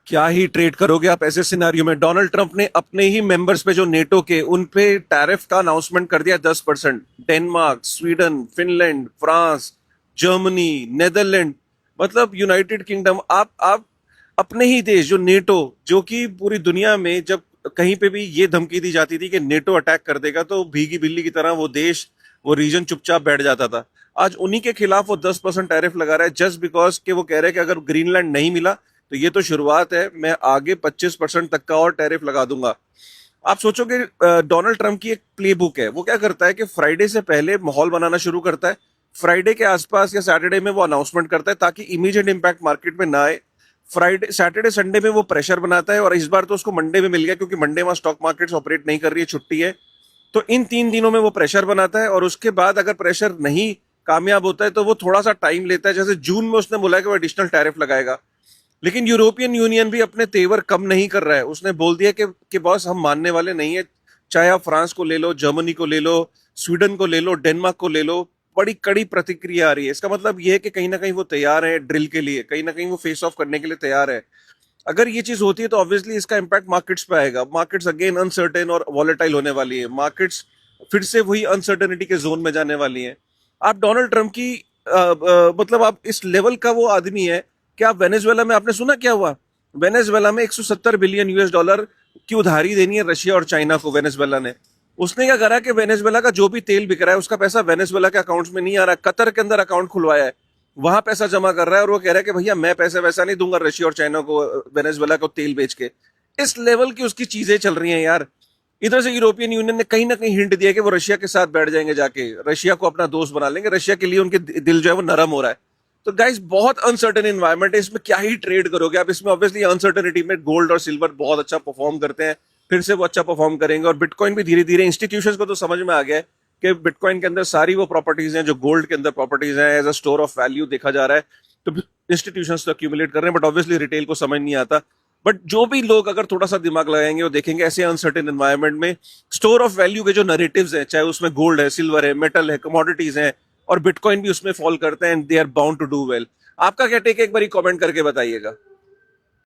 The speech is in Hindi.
क्या ही ट्रेड करोगे आप ऐसे सिनेरियो में। डोनाल्ड ट्रंप ने अपने ही मेंबर्स पे जो नेटो के उन पे टैरिफ का अनाउंसमेंट कर दिया 10%। Denmark, Sweden, Finland, France, Germany, Netherland, मतलब यूनाइटेड किंगडम। आप अपने ही देश जो नेटो, जो कि पूरी दुनिया में जब कहीं पे भी ये धमकी दी जाती थी कि नेटो अटैक कर देगा तो भीगी बिल्ली की तरह वो देश, वो रीजन चुपचाप बैठ जाता था। आज उन्हीं के खिलाफ वो 10% टैरिफ लगा रहा है जस्ट बिकॉज कि वो कह रहे हैं कि अगर ग्रीनलैंड नहीं मिला तो ये तो शुरुआत है, मैं आगे 25% तक का और टैरिफ लगा दूंगा। आप सोचोगे डोनाल्ड ट्रंप की एक प्ले बुक है। वो क्या करता है कि फ्राइडे से पहले माहौल बनाना शुरू करता है, फ्राइडे के आसपास या सैटरडे में वो अनाउंसमेंट करता है ताकि इमीडिएट इंपैक्ट मार्केट में ना आए। फ्राइडे, सैटरडे, संडे में वो प्रेशर बनाता है, और इस बार तो उसको मंडे में मिल गया क्योंकि मंडे वहां स्टॉक मार्केट्स ऑपरेट नहीं कर रही है, छुट्टी है। तो इन 3 दिनों में वो प्रेशर बनाता है, और उसके बाद अगर प्रेशर नहीं कामयाब होता है तो वो थोड़ा सा टाइम लेता है। जैसे जून में उसने बोला कि वो एडिशनल टैरिफ लगाएगा, लेकिन यूरोपियन यूनियन भी अपने तेवर कम नहीं कर रहा है। उसने बोल दिया कि बॉस हम मानने वाले नहीं है। चाहे आप फ्रांस को ले लो, जर्मनी को ले लो, स्वीडन को ले लो, डेनमार्क को ले लो, बड़ी कड़ी प्रतिक्रिया आ रही है। इसका मतलब ये है कि कहीं ना कहीं वो तैयार है ड्रिल के लिए, कहीं ना कहीं वो फेस ऑफ करने के लिए तैयार है। अगर ये चीज होती है तो ऑब्वियसली इसका इम्पैक्ट मार्केट्स पे आएगा। मार्केट्स अगेन अनसर्टेन और वॉलेटाइल होने वाली है। मार्केट्स फिर से वही अनसर्टेनिटी के जोन में जाने वाली है। आप डोनाल्ड ट्रंप की मतलब आप इस लेवल का वो आदमी है कि आप वेनेजुएला में, आपने सुना क्या हुआ? वेनेजुएला में 170 बिलियन यूएस डॉलर की उधारी देनी है रशिया और चाइना को। वेनेजुएला ने, उसने क्या करा कि वेनेजुएला का जो भी तेल बिक रहा है उसका पैसा वेनेजुएला के अकाउंट्स में नहीं आ रहा, कतर के अंदर अकाउंट खुलवाया है, वहां पैसा जमा कर रहा है, और वो कह रहा है कि भैया मैं पैसे वैसा नहीं दूंगा रशिया और चाइना को, वेनेजुएला को तेल बेच के। इस लेवल की उसकी चीजें चल रही हैं यार। इधर से यूरोपियन यूनियन ने कहीं ना कहीं हिंट दिया कि वो रशिया के साथ बैठ जाएंगे, जाके रशिया को अपना दोस्त बना लेंगे। रशिया के लिए उनके दिल जो है वो नरम हो रहा है। तो गाइस बहुत अनसर्टेन इन्वायरमेंट है, इसमें क्या ही ट्रेड करोगे आप। इसमें ऑब्वियसली अनसर्टेनिटी में गोल्ड और सिल्वर बहुत अच्छा परफॉर्म करते हैं, फिर से वो अच्छा परफॉर्म करेंगे। और बिटकॉइन भी धीरे धीरे इंस्टीट्यूशंस को तो समझ में आ गया है कि बिटकॉइन के अंदर सारी वो प्रॉपर्टीज हैं जो गोल्ड के अंदर प्रॉपर्टीज हैं, as a store of value देखा जा रहा है। तो इंस्टीट्यूशंस तो एक्यूमुलेट कर रहे हैं, बट ऑब्वियसली रिटेल को समझ नहीं आता। बट जो भी लोग अगर थोड़ा सा दिमाग लगाएंगे वो देखेंगे ऐसे अनसर्टेन एनवायरनमेंट में स्टोर ऑफ वैल्यू के जो नरेटिव्स हैं, चाहे उसमें गोल्ड है, सिल्वर है, मेटल है, कमोडिटीज हैं, और बिटकॉइन भी उसमें फॉल करते हैं, and they are bound to do well. आपका क्या टेक है, एक बार कमेंट करके बताइएगा।